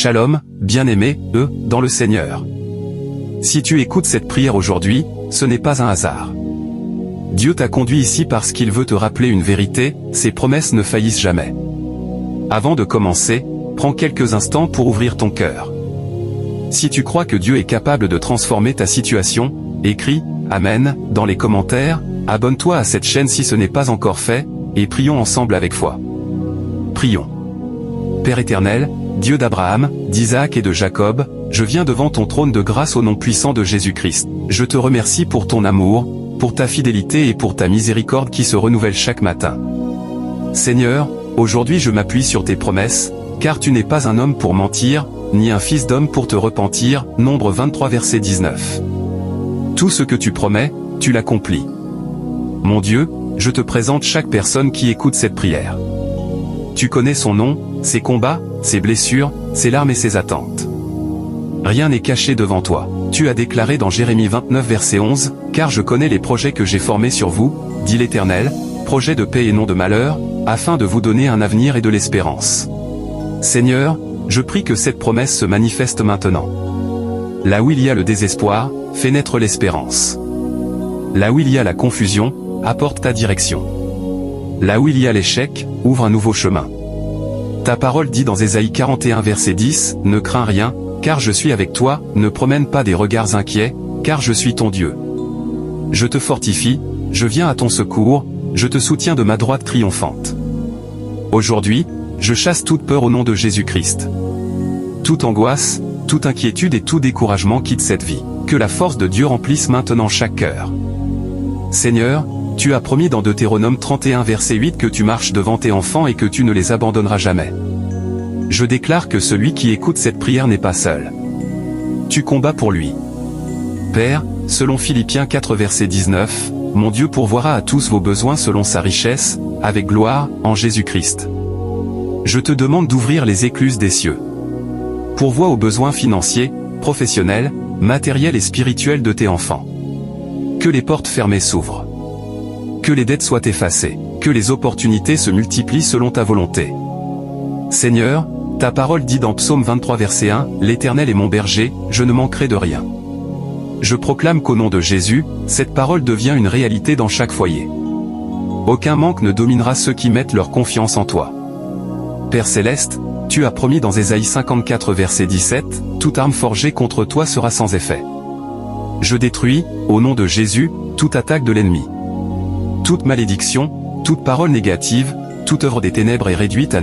Shalom, bien-aimé, dans le Seigneur. Si tu écoutes cette prière aujourd'hui, ce n'est pas un hasard. Dieu t'a conduit ici parce qu'il veut te rappeler une vérité, ses promesses ne faillissent jamais. Avant de commencer, prends quelques instants pour ouvrir ton cœur. Si tu crois que Dieu est capable de transformer ta situation, écris « Amen » dans les commentaires, abonne-toi à cette chaîne si ce n'est pas encore fait, et prions ensemble avec foi. Prions. Père éternel, Dieu d'Abraham, d'Isaac et de Jacob, je viens devant ton trône de grâce au nom puissant de Jésus-Christ. Je te remercie pour ton amour, pour ta fidélité et pour ta miséricorde qui se renouvelle chaque matin. Seigneur, aujourd'hui je m'appuie sur tes promesses, car tu n'es pas un homme pour mentir, ni un fils d'homme pour te repentir. Nombre 23 verset 19. Tout ce que tu promets, tu l'accomplis. Mon Dieu, je te présente chaque personne qui écoute cette prière. Tu connais son nom, ses combats, ses blessures, ses larmes et ses attentes. Rien n'est caché devant toi. Tu as déclaré dans Jérémie 29 verset 11, « Car je connais les projets que j'ai formés sur vous, dit l'Éternel, projets de paix et non de malheur, afin de vous donner un avenir et de l'espérance. » Seigneur, je prie que cette promesse se manifeste maintenant. Là où il y a le désespoir, fais naître l'espérance. Là où il y a la confusion, apporte ta direction. Là où il y a l'échec, ouvre un nouveau chemin. Ta parole dit dans Ésaïe 41 verset 10, « Ne crains rien, car je suis avec toi, ne promène pas des regards inquiets, car je suis ton Dieu. Je te fortifie, je viens à ton secours, je te soutiens de ma droite triomphante. » Aujourd'hui, je chasse toute peur au nom de Jésus-Christ. Toute angoisse, toute inquiétude et tout découragement quitte cette vie. Que la force de Dieu remplisse maintenant chaque cœur. Seigneur, tu as promis dans Deutéronome 31 verset 8 que tu marches devant tes enfants et que tu ne les abandonneras jamais. Je déclare que celui qui écoute cette prière n'est pas seul. Tu combats pour lui. Père, selon Philippiens 4 verset 19, mon Dieu pourvoira à tous vos besoins selon sa richesse, avec gloire, en Jésus-Christ. Je te demande d'ouvrir les écluses des cieux. Pourvois aux besoins financiers, professionnels, matériels et spirituels de tes enfants. Que les portes fermées s'ouvrent. Que les dettes soient effacées. Que les opportunités se multiplient selon ta volonté. Seigneur, ta parole dit dans Psaume 23 verset 1, « L'Éternel est mon berger, je ne manquerai de rien. » Je proclame qu'au nom de Jésus, cette parole devient une réalité dans chaque foyer. Aucun manque ne dominera ceux qui mettent leur confiance en toi. Père céleste, tu as promis dans Ésaïe 54 verset 17, « Toute arme forgée contre toi sera sans effet. » Je détruis, au nom de Jésus, toute attaque de l'ennemi. Toute malédiction, toute parole négative, toute œuvre des ténèbres est réduite à